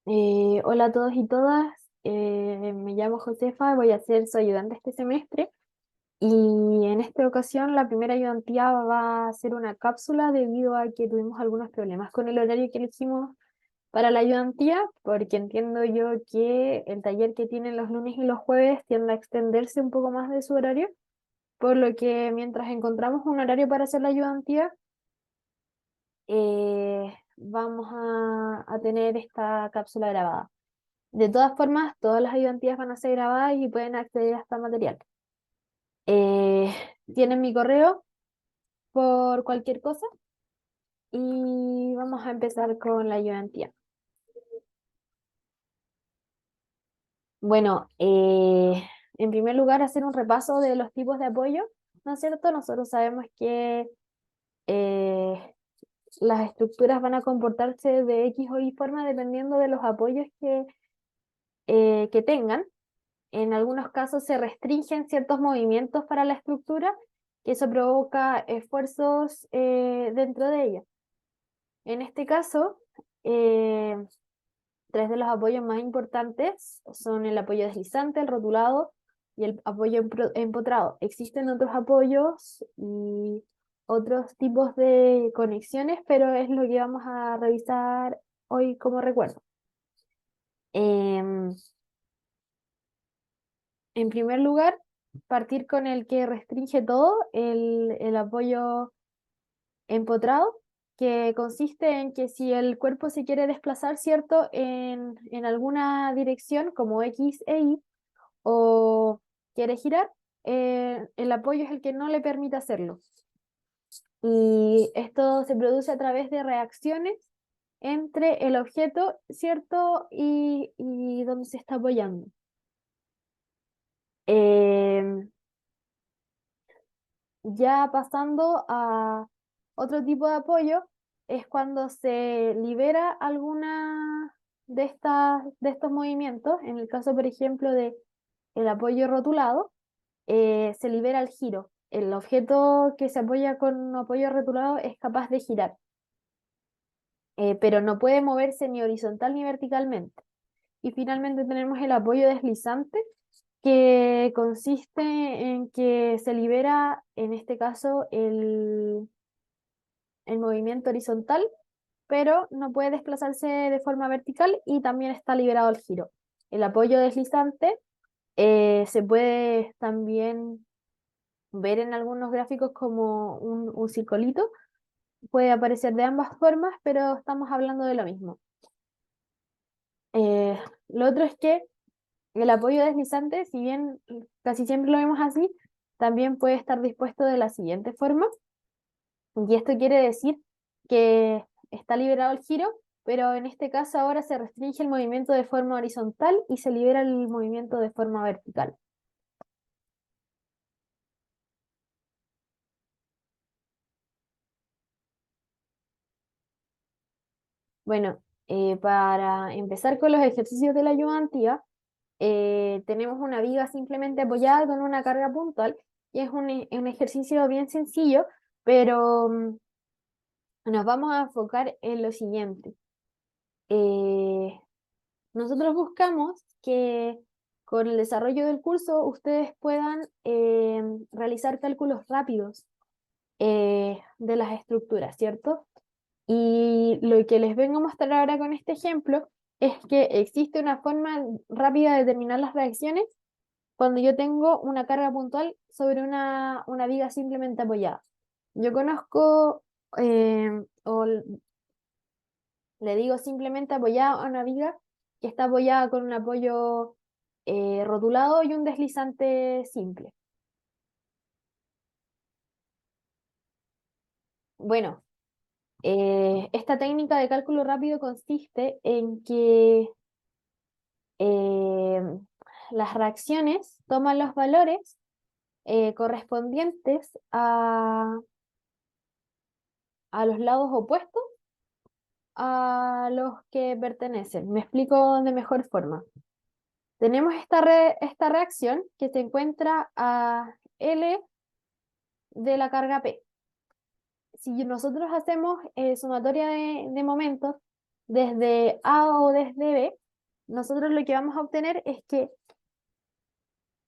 Hola a todos y todas, me llamo Josefa, voy a ser su ayudante este semestre y en esta ocasión la primera ayudantía va a ser una cápsula debido a que tuvimos algunos problemas con el horario que elegimos para la ayudantía, porque entiendo yo que el taller que tienen los lunes y los jueves tiende a extenderse un poco más de su horario, por lo que mientras encontramos un horario para hacer la ayudantía, vamos a tener esta cápsula grabada. De todas formas, todas las ayudantías van a ser grabadas y pueden acceder a este material. Eh, Tienen mi correo por cualquier cosa y vamos a empezar con la ayudantía. Bueno, en primer lugar, hacer un repaso de los tipos de apoyo, ¿no es cierto? Nosotros sabemos que eh, las estructuras van a comportarse de X o Y forma dependiendo de los apoyos que tengan. En algunos casos se restringen ciertos movimientos para la estructura, que eso provoca esfuerzos dentro de ella. En este caso, eh, tres de los apoyos más importantes son el apoyo deslizante, el rotulado y el apoyo empotrado. Existen otros apoyos y otros tipos de conexiones, pero es lo que vamos a revisar hoy como recuerdo. Em, En primer lugar, partir con el que restringe todo, el apoyo empotrado, que consiste en que si el cuerpo se quiere desplazar, ¿cierto?, en alguna dirección, como X e Y, o quiere girar, el apoyo es el que no le permite hacerlo. Y esto se produce a través de reacciones entre el objeto, ¿cierto?, y donde se está apoyando. Em, Ya pasando a otro tipo de apoyo, es cuando se libera alguna de estos movimientos. En el caso, por ejemplo, de el apoyo rotulado, se libera el giro. El objeto que se apoya con un apoyo rotulado es capaz de girar, pero no puede moverse ni horizontal ni verticalmente. Y finalmente tenemos el apoyo deslizante, que consiste en que se libera, en este caso, el movimiento horizontal, pero no puede desplazarse de forma vertical y también está liberado el giro. El apoyo deslizante se puede también ver en algunos gráficos como un circulito. Puede aparecer de ambas formas, pero estamos hablando de lo mismo. Eh, lo otro es que el apoyo deslizante, si bien casi siempre lo vemos así, también puede estar dispuesto de la siguiente forma. Y esto quiere decir que está liberado el giro, pero en este caso ahora se restringe el movimiento de forma horizontal y se libera el movimiento de forma vertical. Bueno, para empezar con los ejercicios de la ayudantía, tenemos una viga simplemente apoyada con una carga puntual y es un ejercicio bien sencillo, pero nos vamos a enfocar en lo siguiente. Eh, Nosotros buscamos que con el desarrollo del curso ustedes puedan realizar cálculos rápidos de las estructuras, ¿cierto? Y lo que les vengo a mostrar ahora con este ejemplo es que existe una forma rápida de determinar las reacciones cuando yo tengo una carga puntual sobre una viga simplemente apoyada. Yo conozco, o le digo simplemente apoyada a una viga que está apoyada con un apoyo rotulado y un deslizante simple. Bueno, esta técnica de cálculo rápido consiste en que eh, las reacciones toman los valores correspondientes a los lados opuestos a los que pertenecen. Me explico de mejor forma. Tenemos esta reacción que se encuentra a L de la carga P. Si nosotros hacemos sumatoria de momentos desde A o desde B, nosotros lo que vamos a obtener es que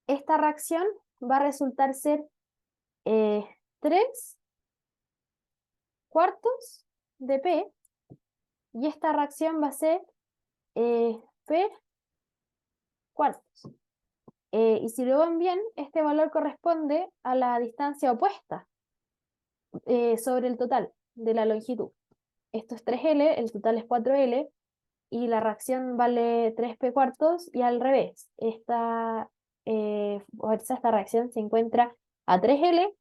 esta reacción va a resultar ser 3 cuartos de P y esta reacción va a ser P cuartos. Y si lo ven bien, este valor corresponde a la distancia opuesta sobre el total de la longitud. Esto es 3L, el total es 4L, y la reacción vale 3P cuartos, y al revés. Esta reacción se encuentra a 3L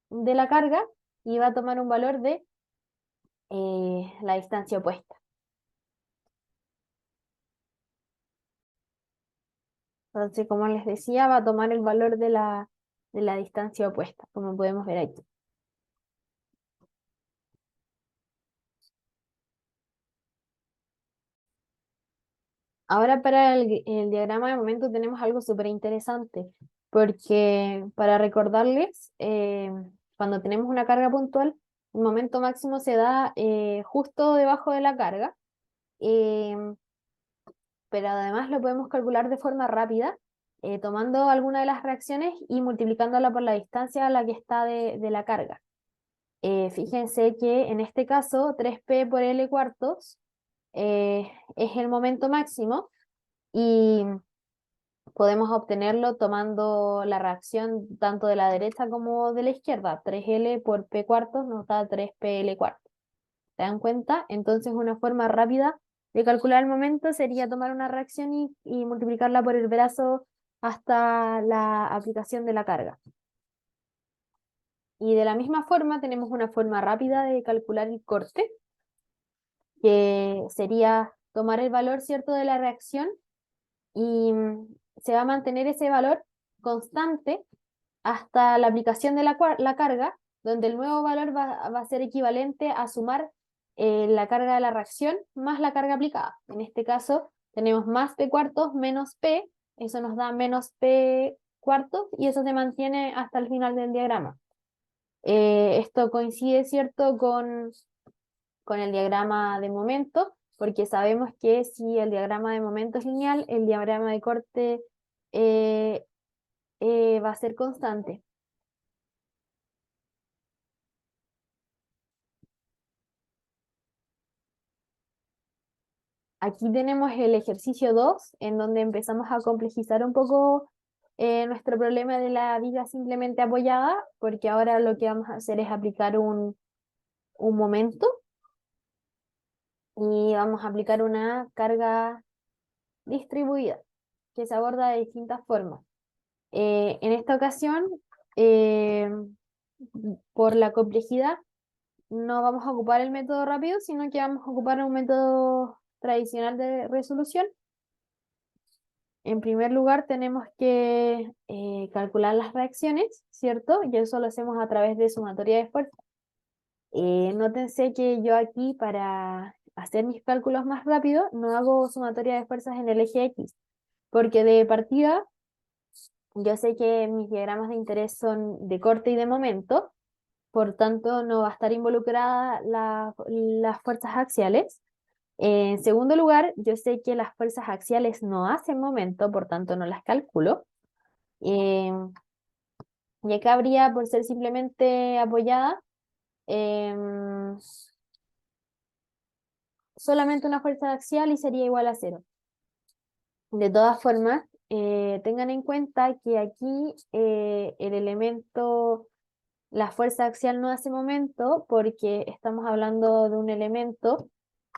de la carga y va a tomar un valor de la distancia opuesta. Entonces, como les decía, va a tomar el valor de la distancia opuesta, como podemos ver aquí. Ahora para el diagrama de momento tenemos algo súper interesante, porque para recordarles, cuando tenemos una carga puntual, el momento máximo se da justo debajo de la carga, em, pero además lo podemos calcular de forma rápida, tomando alguna de las reacciones y multiplicándola por la distancia a la que está de la carga. Fíjense que en este caso 3P por L cuartos es el momento máximo, y podemos obtenerlo tomando la reacción tanto de la derecha como de la izquierda. 3L por P cuartos nos da 3PL cuartos. ¿Se dan cuenta? Entonces una forma rápida de calcular el momento sería tomar una reacción y multiplicarla por el brazo hasta la aplicación de la carga. Y de la misma forma tenemos una forma rápida de calcular el corte, que sería tomar el valor cierto de la reacción y se va a mantener ese valor constante hasta la aplicación de la carga, donde el nuevo valor va a ser equivalente a sumar la carga de la reacción más la carga aplicada. En este caso tenemos más P cuartos menos P, eso nos da menos P cuartos, y eso se mantiene hasta el final del diagrama. Esto coincide, ¿cierto?, con el diagrama de momento, porque sabemos que si el diagrama de momento es lineal, el diagrama de corte eh, va a ser constante. Aquí tenemos el ejercicio 2, en donde empezamos a complejizar un poco nuestro problema de la viga simplemente apoyada, porque ahora lo que vamos a hacer es aplicar un momento y vamos a aplicar una carga distribuida que se aborda de distintas formas. En esta ocasión, eh, por la complejidad, no vamos a ocupar el método rápido, sino que vamos a ocupar un método tradicional de resolución. En primer lugar, tenemos que calcular las reacciones, ¿cierto? Y eso lo hacemos a través de sumatoria de fuerzas. Nótense que yo aquí, para hacer mis cálculos más rápido, no hago sumatoria de fuerzas en el eje X, porque de partida yo sé que mis diagramas de interés son de corte y de momento, por tanto no va a estar involucrada las fuerzas axiales. En segundo lugar, yo sé que las fuerzas axiales no hacen momento, por tanto no las calculo. Em, y acá habría, por ser simplemente apoyada, em, solamente una fuerza axial y sería igual a cero. De todas formas, tengan en cuenta que aquí el elemento, la fuerza axial no hace momento, porque estamos hablando de un elemento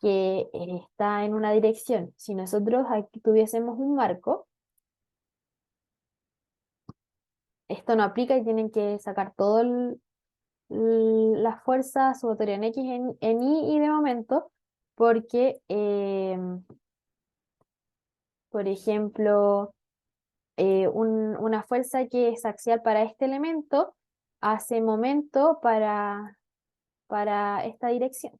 que está en una dirección. Si nosotros aquí tuviésemos un marco, esto no aplica y tienen que sacar todo la fuerza sumatoria en X, en Y y de momento, porque, por ejemplo, una fuerza que es axial para este elemento hace momento para esta dirección,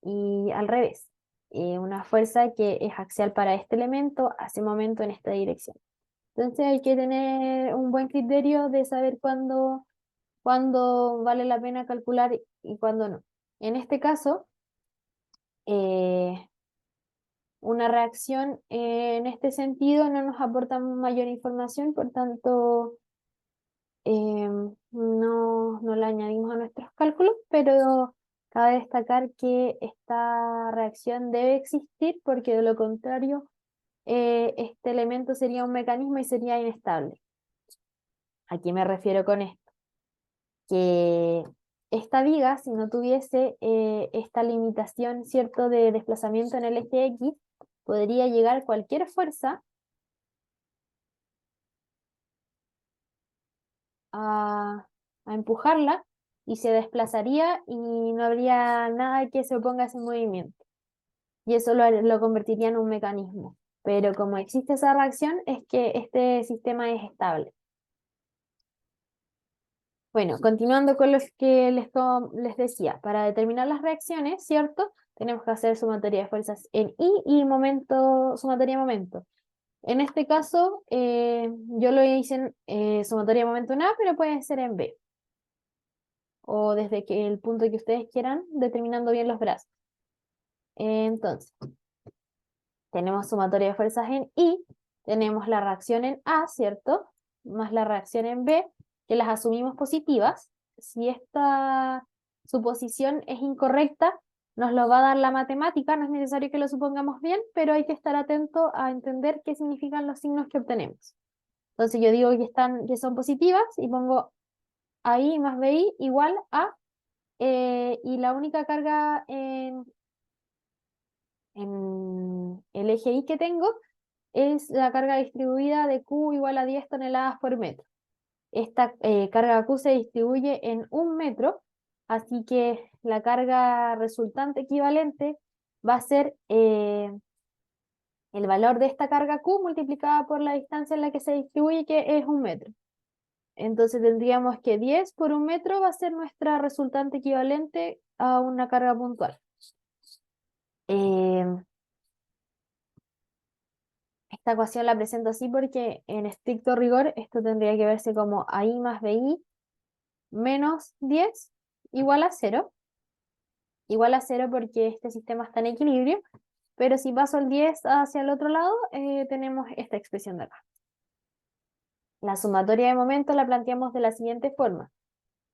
y al revés. Una fuerza que es axial para este elemento hace momento en esta dirección. Entonces hay que tener un buen criterio de saber cuándo vale la pena calcular y cuándo no. En este caso, una reacción en este sentido no nos aporta mayor información, por tanto no la añadimos a nuestros cálculos, pero cabe destacar que esta reacción debe existir porque de lo contrario este elemento sería un mecanismo y sería inestable. ¿A qué me refiero con esto? Que esta viga, si no tuviese esta limitación, ¿cierto?, de desplazamiento en el eje X, podría llegar cualquier fuerza a empujarla y se desplazaría y no habría nada que se oponga a ese movimiento. Y eso lo convertiría en un mecanismo. Pero como existe esa reacción, es que este sistema es estable. Bueno, continuando con lo que les decía, para determinar las reacciones, ¿cierto? Tenemos que hacer sumatoria de fuerzas en I y sumatoria de momento. En este caso, yo lo hice en sumatoria de momento en A, pero puede ser en B. O desde que el punto que ustedes quieran, determinando bien los brazos. Entonces, tenemos sumatoria de fuerzas en I, tenemos la reacción en A, ¿cierto? Más la reacción en B, que las asumimos positivas. Si esta suposición es incorrecta, nos lo va a dar la matemática, no es necesario que lo supongamos bien, pero hay que estar atento a entender qué significan los signos que obtenemos. Entonces yo digo que son positivas y pongo AI más BI igual a, y la única carga en el eje Y que tengo es la carga distribuida de Q igual a 10 toneladas por metro. Esta carga Q se distribuye en 1 metro, así que la carga resultante equivalente va a ser el valor de esta carga Q multiplicada por la distancia en la que se distribuye, que es 1 metro. Entonces tendríamos que 10 por 1 metro va a ser nuestra resultante equivalente a una carga puntual. Esta ecuación la presento así porque en estricto rigor esto tendría que verse como AI más BI menos 10 igual a 0. Igual a 0 porque este sistema está en equilibrio, pero si paso el 10 hacia el otro lado, tenemos esta expresión de acá. La sumatoria de momento la planteamos de la siguiente forma.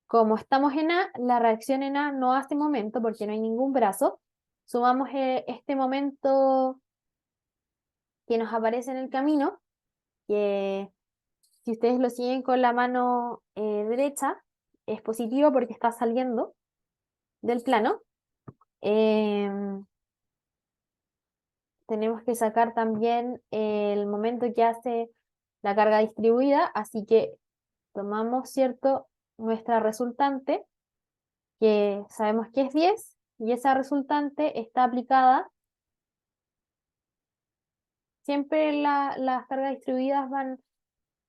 Como estamos en A, la reacción en A no hace momento porque no hay ningún brazo. Sumamos este momento que nos aparece en el camino, que si ustedes lo siguen con la mano derecha, es positivo porque está saliendo del plano. Tenemos que sacar también el momento que hace la carga distribuida, así que tomamos, ¿cierto?, nuestra resultante, que sabemos que es 10, y esa resultante está aplicada. Siempre las cargas distribuidas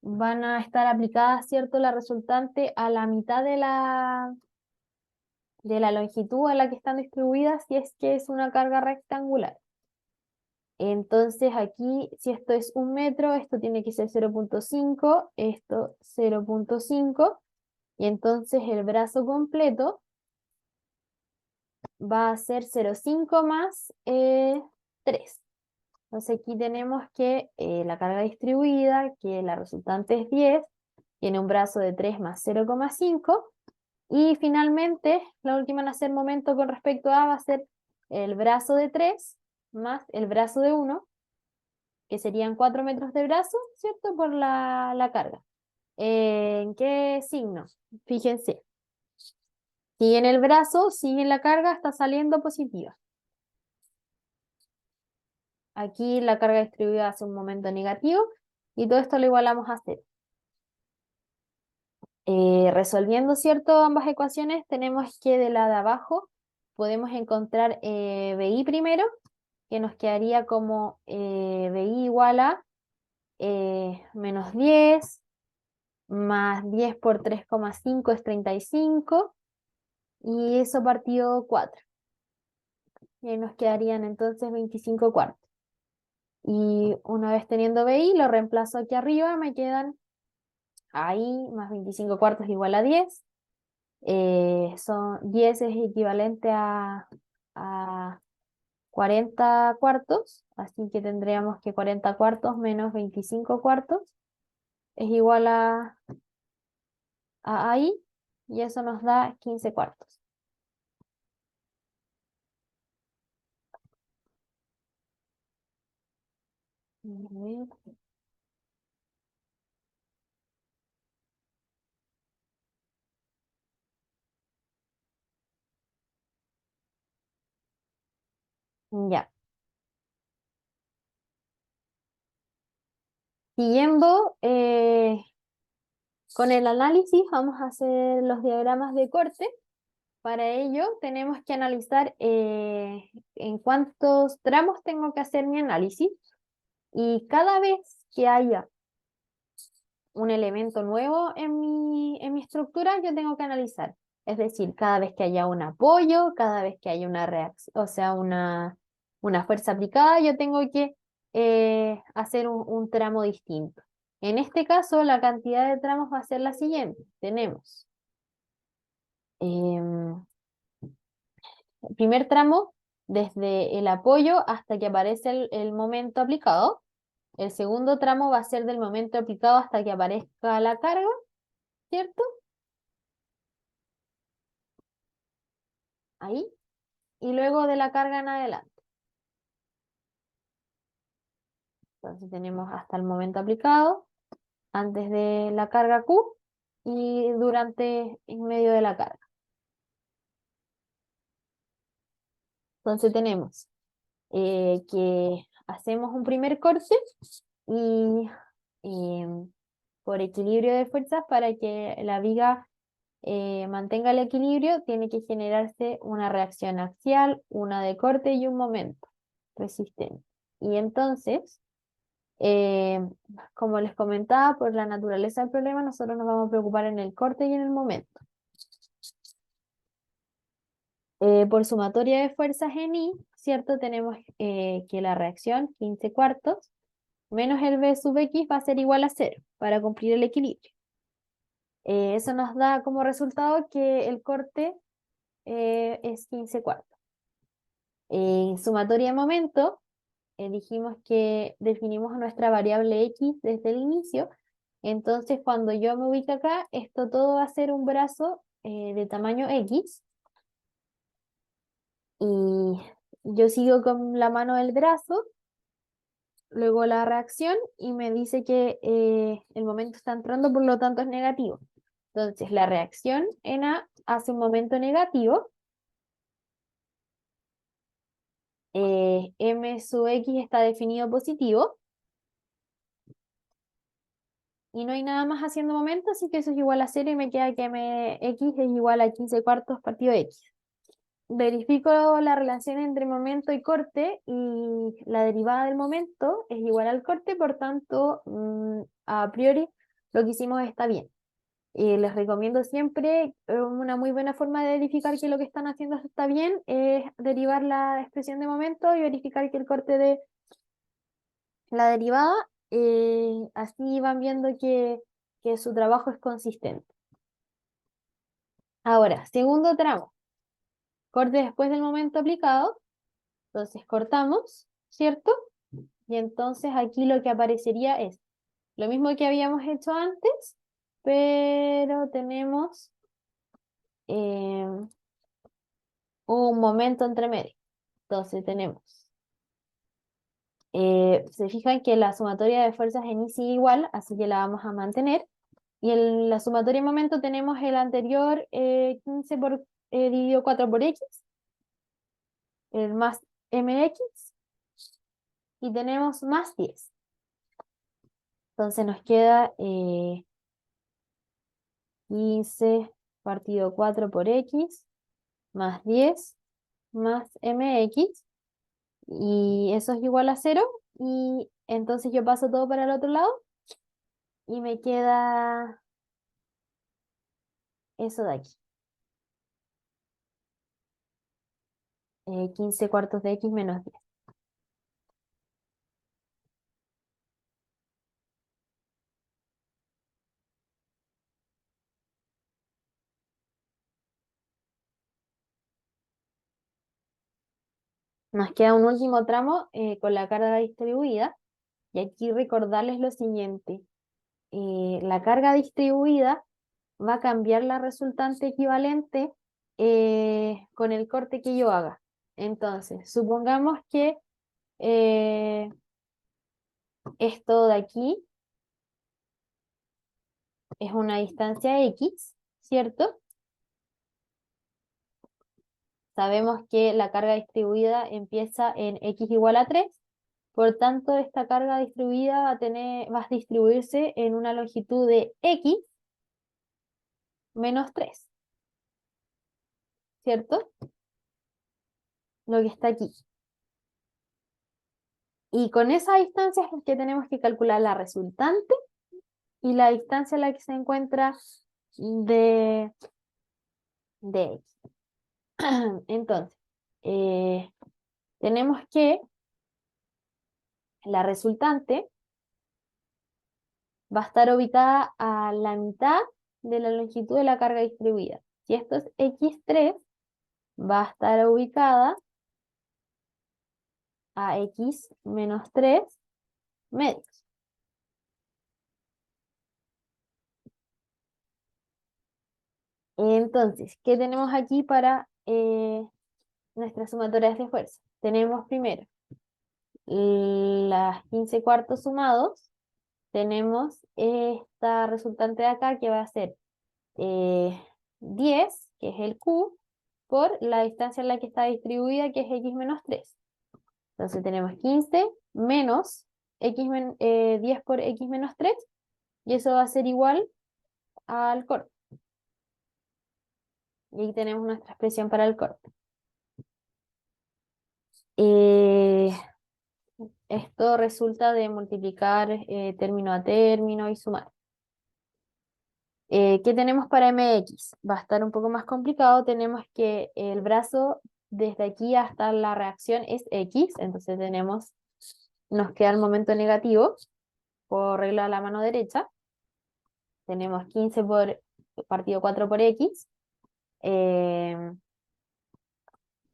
van a estar aplicadas, ¿cierto?, la resultante a la mitad de la longitud a la que están distribuidas, si es que es una carga rectangular. Entonces aquí, si esto es 1 metro, esto tiene que ser 0,5, esto 0,5, y entonces el brazo completo va a ser 0,5 más 3. Entonces aquí tenemos que la carga distribuida, que la resultante es 10, tiene un brazo de 3 más 0,5, y finalmente la última en hacer momento con respecto a va a ser el brazo de 3 más el brazo de 1, que serían 4 metros de brazo, ¿cierto? Por la carga. ¿En qué signo? Fíjense. Si en el brazo, si en la carga está saliendo positiva. Aquí la carga distribuida hace un momento negativo y todo esto lo igualamos a 0. Resolviendo, ¿cierto?, ambas ecuaciones, tenemos que de la de abajo podemos encontrar BI primero, que nos quedaría como BI igual a menos 10, más 10 por 3,5 es 35, y eso partido 4. Y ahí nos quedarían entonces 25 cuartos. Y una vez teniendo BI, lo reemplazo aquí arriba, me quedan ahí más 25 cuartos igual a 10. 10 es equivalente a 40 cuartos, así que tendríamos que 40 cuartos menos 25 cuartos es igual a ahí, y eso nos da 15 cuartos. A ver, ya. Siguiendo con el análisis, vamos a hacer los diagramas de corte. Para ello, tenemos que analizar en cuántos tramos tengo que hacer mi análisis, y cada vez que haya un elemento nuevo en mi estructura, yo tengo que analizar. Es decir, cada vez que haya un apoyo, cada vez que haya una reacción, o sea, una fuerza aplicada, yo tengo que hacer un tramo distinto. En este caso, la cantidad de tramos va a ser la siguiente. Tenemos em, el primer tramo desde el apoyo hasta que aparece el momento aplicado. El segundo tramo va a ser del momento aplicado hasta que aparezca la carga, ¿cierto? Ahí. Y luego de la carga en adelante. Entonces tenemos hasta el momento aplicado, antes de la carga Q y durante en medio de la carga. Entonces tenemos que hacemos un primer corte y por equilibrio de fuerzas, para que la viga mantenga el equilibrio, tiene que generarse una reacción axial, una de corte y un momento resistente. Y entonces, Eh, como les comentaba, por la naturaleza del problema, nosotros nos vamos a preocupar en el corte y en el momento. Por sumatoria de fuerzas en I, ¿cierto? Tenemos que la reacción 15 cuartos menos el V sub X va a ser igual a cero para cumplir el equilibrio. Eso nos da como resultado que el corte es 15 cuartos. Sumatoria de momento, dijimos que definimos nuestra variable X desde el inicio. Entonces, cuando yo me ubico acá, esto todo va a ser un brazo de tamaño X, y yo sigo con la mano del brazo, luego la reacción, y me dice que el momento está entrando, por lo tanto es negativo. Entonces, la reacción en A hace un momento negativo, M sub X está definido positivo, y no hay nada más haciendo momento, así que eso es igual a cero, y me queda que mx es igual a 15 cuartos partido x. Verifico la relación entre momento y corte, y la derivada del momento es igual al corte, por tanto, a priori lo que hicimos está bien. Les recomiendo siempre, una muy buena forma de verificar que lo que están haciendo está bien es derivar la expresión de momento y verificar que el corte de la derivada, así van viendo que su trabajo es consistente. Ahora, segundo tramo, corte después del momento aplicado. Entonces cortamos, ¿cierto? Y entonces aquí lo que aparecería es lo mismo que habíamos hecho antes, pero tenemos eh, un momento entre medio. Entonces tenemos, se fijan que la sumatoria de fuerzas en I sigue igual, así que la vamos a mantener. Y en la sumatoria de momento tenemos el anterior, 15 dividido 4 por X, el más MX, y tenemos más 10. Entonces nos queda 15 partido 4 por X, más 10, más MX, y eso es igual a cero. Y entonces yo paso todo para el otro lado, y me queda eso de aquí. 15 cuartos de X menos 10. Nos queda un último tramo con la carga distribuida. Y aquí recordarles lo siguiente. La carga distribuida va a cambiar la resultante equivalente con el corte que yo haga. Entonces, supongamos que eh, esto de aquí es una distancia X, ¿cierto? Sabemos que la carga distribuida empieza en X igual a 3. Por tanto, esta carga distribuida va a distribuirse en una longitud de X menos 3, ¿cierto? Lo que está aquí. Y con esa distancia es que tenemos que calcular la resultante y la distancia en la que se encuentra de, de X. Entonces, eh, tenemos que la resultante va a estar ubicada a la mitad de la longitud de la carga distribuida. Si esto es x3, va a estar ubicada a x menos 3 medios. Entonces, ¿qué tenemos aquí para nuestras sumatorias de fuerza? Tenemos primero las 15 cuartos sumados. Tenemos esta resultante de acá que va a ser 10, que es el Q, por la distancia en la que está distribuida, que es x menos 3. Entonces tenemos 15 menos 10 por x menos 3, y eso va a ser igual al corte. Y ahí tenemos nuestra expresión para el corte. Eh, Esto resulta de multiplicar término a término y sumar. ¿Qué tenemos para mx? Va a estar un poco más complicado. Tenemos que el brazo desde aquí hasta la reacción es x, entonces nos queda el momento negativo por regla de la mano derecha. Tenemos 15 por partido 4 por x. Eh,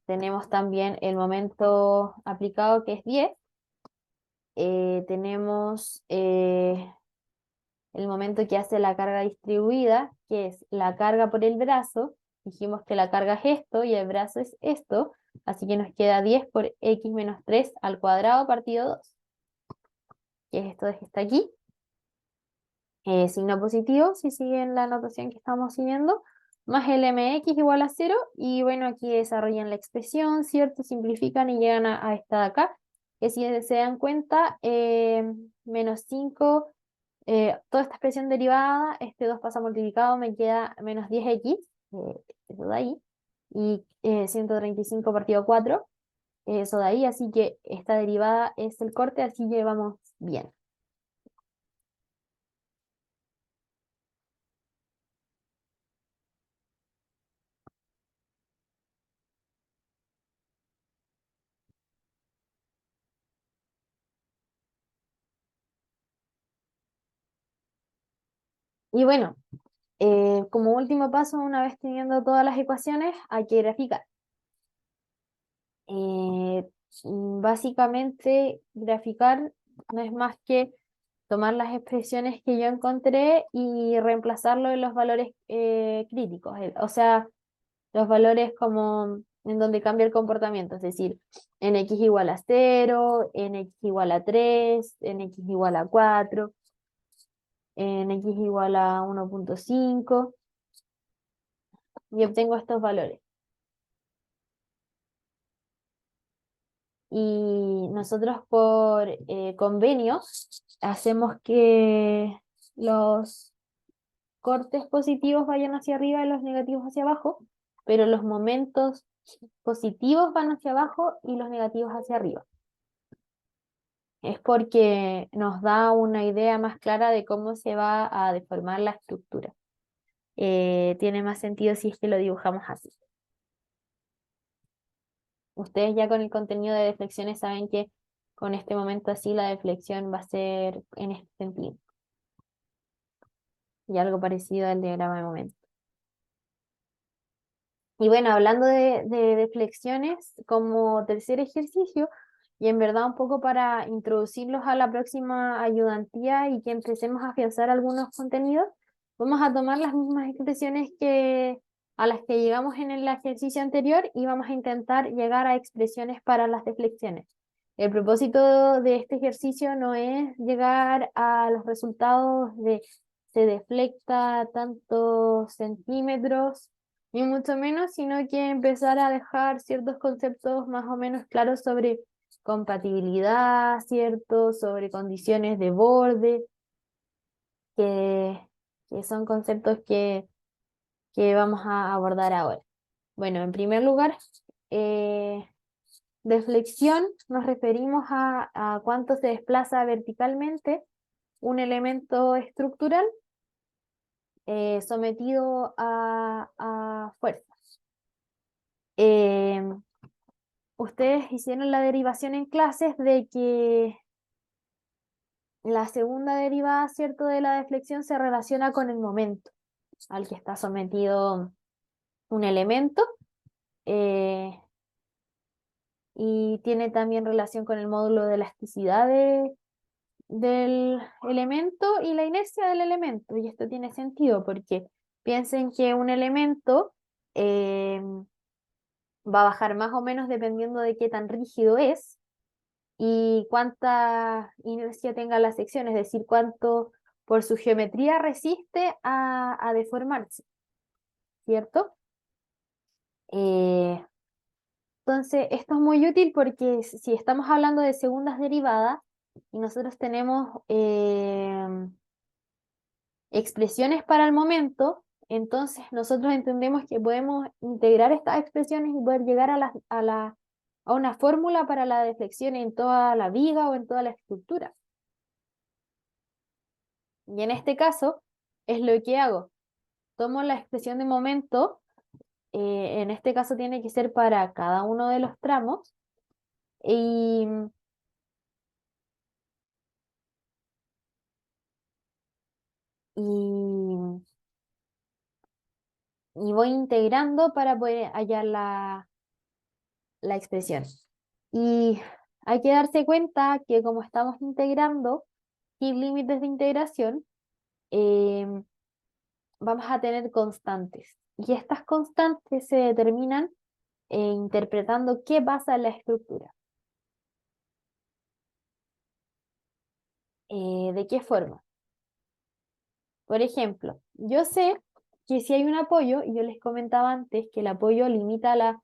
Tenemos también el momento aplicado que es 10. Tenemos el momento que hace la carga distribuida, que es la carga por el brazo. Dijimos que la carga es esto y el brazo es esto, así que nos queda 10 por x menos 3 al cuadrado partido 2, que es esto que está aquí. Signo positivo, si siguen la notación que estamos siguiendo, más el mx igual a 0, y bueno, aquí desarrollan la expresión, ¿cierto? Simplifican y llegan a esta de acá, que si se dan cuenta, menos 5. Toda esta expresión derivada, este 2 pasa multiplicado, me queda menos 10x, eso de ahí, y 135 partido 4, eso de ahí, así que esta derivada es el corte, así llevamos bien. Y bueno, como último paso, una vez teniendo todas las ecuaciones, hay que graficar. Eh, Básicamente, graficar no es más que tomar las expresiones que yo encontré y reemplazarlo en los valores críticos, o sea, los valores como en donde cambia el comportamiento, es decir, en x igual a 0, en x igual a 3, en x igual a 4, en x igual a 1.5, y obtengo estos valores. Y nosotros por convenio hacemos que los cortes positivos vayan hacia arriba y los negativos hacia abajo, pero los momentos positivos van hacia abajo y los negativos hacia arriba. Es porque nos da una idea más clara de cómo se va a deformar la estructura. Tiene más sentido si es que lo dibujamos así. Ustedes ya con el contenido de deflexiones saben que con este momento así la deflexión va a ser en este sentido. Y algo parecido al diagrama de momento. Y bueno, hablando de flexiones como tercer ejercicio, y en verdad un poco para introducirlos a la próxima ayudantía y que empecemos a afianzar algunos contenidos, vamos a tomar las mismas expresiones a las que llegamos en el ejercicio anterior y vamos a intentar llegar a expresiones para las deflexiones. El propósito de este ejercicio no es llegar a los resultados de se deflecta tantos centímetros ni mucho menos, sino que empezar a dejar ciertos conceptos más o menos claros sobre compatibilidad, ¿cierto? Sobre condiciones de borde, que, que son conceptos que vamos a abordar ahora. Bueno, en primer lugar, eh, de flexión nos referimos a cuánto se desplaza verticalmente un elemento estructural sometido a fuerza. Em, Ustedes hicieron la derivación en clases de que la segunda derivada, ¿cierto?, de la deflexión se relaciona con el momento al que está sometido un elemento eh, y tiene también relación con el módulo de elasticidad del elemento y la inercia del elemento. Y esto tiene sentido porque piensen que un elemento va a bajar más o menos dependiendo de qué tan rígido es y cuánta inercia tenga la sección, es decir, cuánto por su geometría resiste a deformarse, ¿cierto? Eh, entonces, esto es muy útil porque si estamos hablando de segundas derivadas y nosotros tenemos expresiones para el momento, entonces nosotros entendemos que podemos integrar estas expresiones y poder llegar a una fórmula para la deflexión en toda la viga o en toda la estructura. Y en este caso es lo que hago. Tomo la expresión de momento, en este caso tiene que ser para cada uno de los tramos, y, y, y voy integrando para poder hallar la expresión. Y hay que darse cuenta que como estamos integrando sin límites de integración, em, vamos a tener constantes. Y estas constantes se determinan interpretando qué pasa en la estructura. ¿De qué forma? Por ejemplo, yo sé que si hay un apoyo, y yo les comentaba antes que el apoyo limita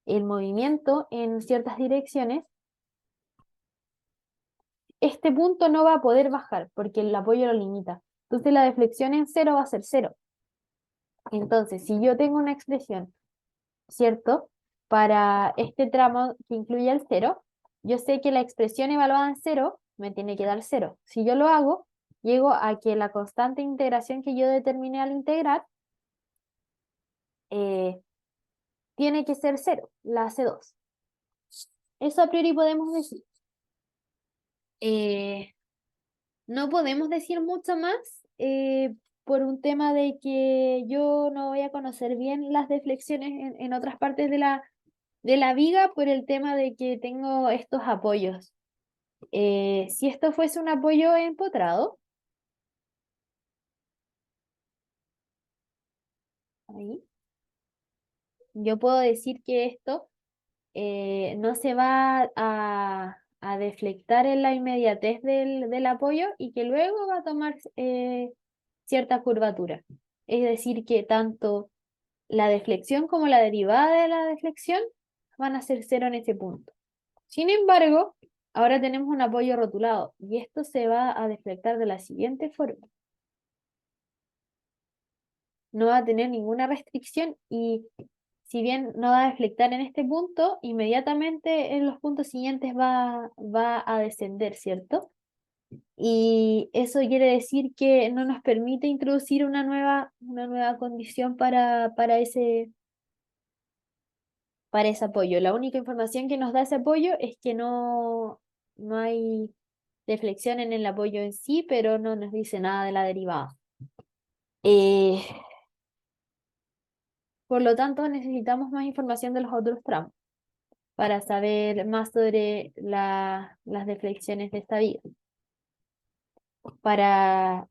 el movimiento en ciertas direcciones, este punto no va a poder bajar porque el apoyo lo limita. Entonces la deflexión en cero va a ser cero. Entonces, si yo tengo una expresión, ¿cierto? Para este tramo que incluye el cero, yo sé que la expresión evaluada en cero me tiene que dar cero. Si yo lo hago, llego a que la constante de integración que yo determiné al integrar eh, tiene que ser cero, la C2. Eso a priori podemos decir. Eh, no podemos decir mucho más por un tema de que yo no voy a conocer bien las deflexiones en otras partes de la viga por el tema de que tengo estos apoyos. Si esto fuese un apoyo empotrado, ahí, yo puedo decir que esto no se va a deflectar en la inmediatez del apoyo y que luego va a tomar cierta curvatura. Es decir, que tanto la deflexión como la derivada de la deflexión van a ser cero en ese punto. Sin embargo, ahora tenemos un apoyo rotulado y esto se va a deflectar de la siguiente forma. No va a tener ninguna restricción y si bien no va a deflectar en este punto, inmediatamente en los puntos siguientes va a descender, ¿cierto? Y eso quiere decir que no nos permite introducir una nueva condición para ese apoyo. La única información que nos da ese apoyo es que no hay deflexión en el apoyo en sí, pero no nos dice nada de la derivada. Eh, Por lo tanto, necesitamos más información de los otros tramos para saber más sobre las deflexiones de esta viga. Para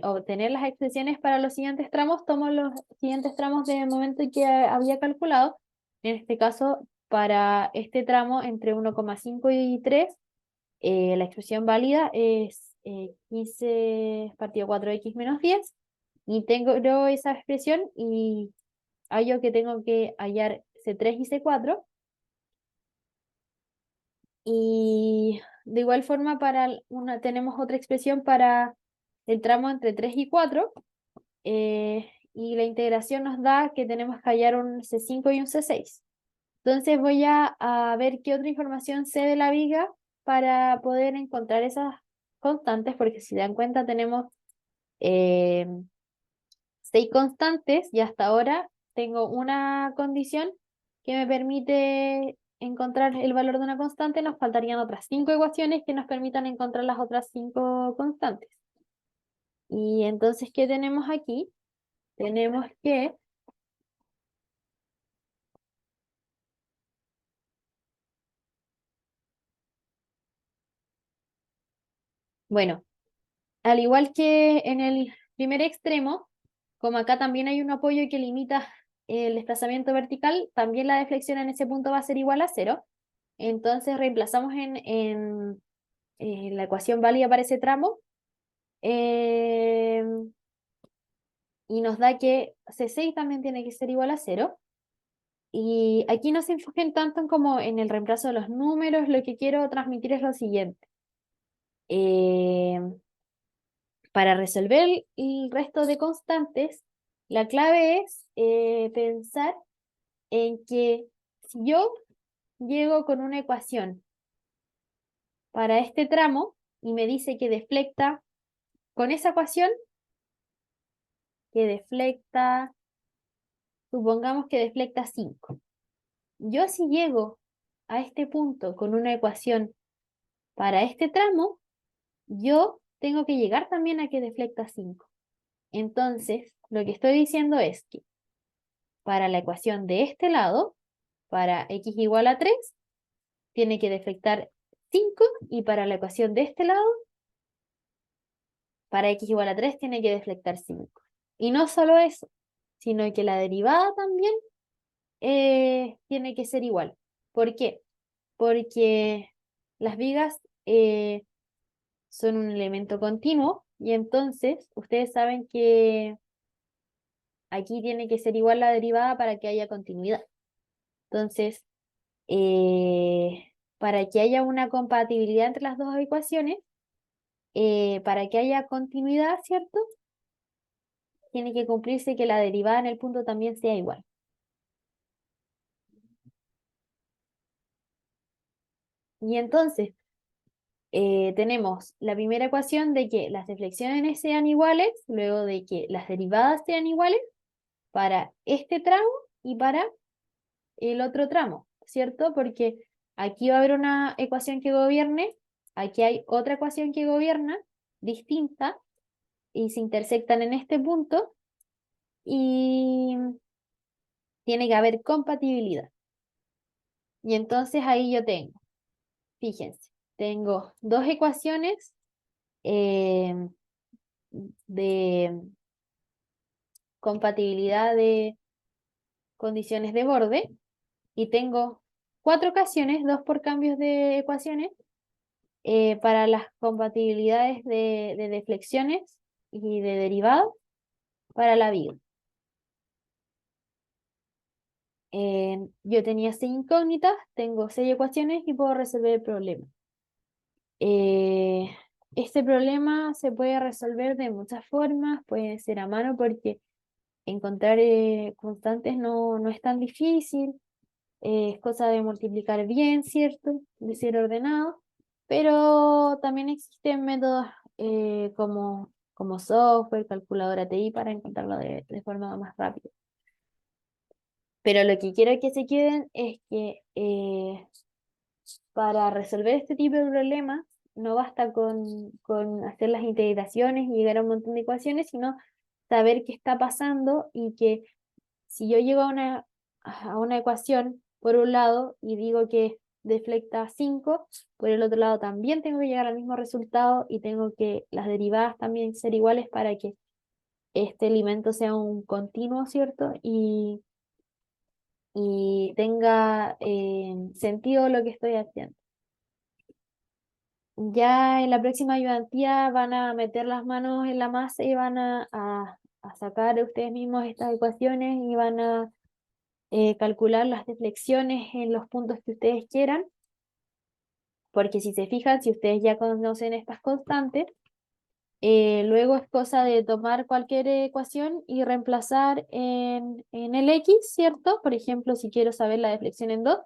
obtener las expresiones para los siguientes tramos, tomo los siguientes tramos de momento que había calculado. En este caso, para este tramo entre 1,5 y 3, la expresión válida es 15 partido 4x menos 10. Y tengo yo esa expresión y hallo que tengo que hallar C3 y C4. Y de igual forma tenemos otra expresión para el tramo entre 3 y 4. Y la integración nos da que tenemos que hallar un C5 y un C6. Entonces voy a ver qué otra información sé de la viga para poder encontrar esas constantes, porque si dan cuenta tenemos eh, 6 constantes y hasta ahora tengo una condición que me permite encontrar el valor de una constante. Nos faltarían otras 5 ecuaciones que nos permitan encontrar las otras 5 constantes. Y entonces, ¿qué tenemos aquí? Tenemos que bueno, al igual que en el primer extremo, como acá también hay un apoyo que limita el desplazamiento vertical, también la deflexión en ese punto va a ser igual a cero. Entonces reemplazamos en la ecuación válida para ese tramo eh, y nos da que C6 también tiene que ser igual a cero. Y aquí no se enfoquen tanto en como en el reemplazo de los números, lo que quiero transmitir es lo siguiente. Eh, Para resolver el resto de constantes, la clave es pensar en que si yo llego con una ecuación para este tramo y me dice que deflecta con esa ecuación, que deflecta, supongamos que deflecta 5. Yo si llego a este punto con una ecuación para este tramo, yo tengo que llegar también a que deflecta 5. Entonces, lo que estoy diciendo es que para la ecuación de este lado, para x igual a 3, tiene que deflectar 5 y para la ecuación de este lado, para x igual a 3, tiene que deflectar 5. Y no solo eso, sino que la derivada también tiene que ser igual. ¿Por qué? Porque las vigas son un elemento continuo y entonces ustedes saben que aquí tiene que ser igual la derivada para que haya continuidad. Entonces, para que haya una compatibilidad entre las dos ecuaciones, para que haya continuidad, ¿cierto? Tiene que cumplirse que la derivada en el punto también sea igual. Y entonces, tenemos la primera ecuación de que las deflexiones sean iguales, luego de que las derivadas sean iguales para este tramo y para el otro tramo, ¿cierto? Porque aquí va a haber una ecuación que gobierne, aquí hay otra ecuación que gobierna, distinta, y se intersectan en este punto y tiene que haber compatibilidad. Y entonces ahí yo tengo, fíjense, tengo dos ecuaciones eh, de compatibilidad de condiciones de borde y tengo cuatro ocasiones, dos por cambios de ecuaciones, para las compatibilidades de deflexiones y de derivados para la viga. Yo tenía 6 incógnitas, tengo 6 ecuaciones y puedo resolver el problema. Este problema se puede resolver de muchas formas, puede ser a mano porque encontrar constantes no es tan difícil, es cosa de multiplicar bien, ¿cierto? De ser ordenado, pero también existen métodos como software, calculadora TI para encontrarlo de forma más rápida. Pero lo que quiero que se queden es que para resolver este tipo de problemas no basta con hacer las integraciones y llegar a un montón de ecuaciones, sino saber qué está pasando y que Si yo llego a una ecuación por un lado y digo que deflecta 5, por el otro lado también tengo que llegar al mismo resultado y tengo que las derivadas también ser iguales para que este alimento sea un continuo, ¿cierto? Y tenga sentido lo que estoy haciendo. Ya en la próxima ayudantía van a meter las manos en la masa y van a sacar ustedes mismos estas ecuaciones y van a calcular las deflexiones en los puntos que ustedes quieran, porque si se fijan, si ustedes ya conocen estas constantes, luego es cosa de tomar cualquier ecuación y reemplazar en el X, ¿cierto? Por ejemplo, si quiero saber la deflexión en 2,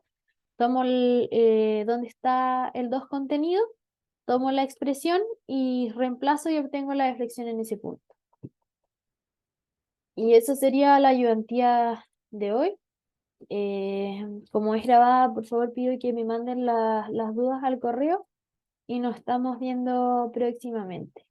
tomo donde está el 2 contenido, tomo la expresión y reemplazo y obtengo la deflexión en ese punto. Y eso sería la ayudantía de hoy. Como es grabada, por favor pido que me manden las dudas al correo y nos estamos viendo próximamente.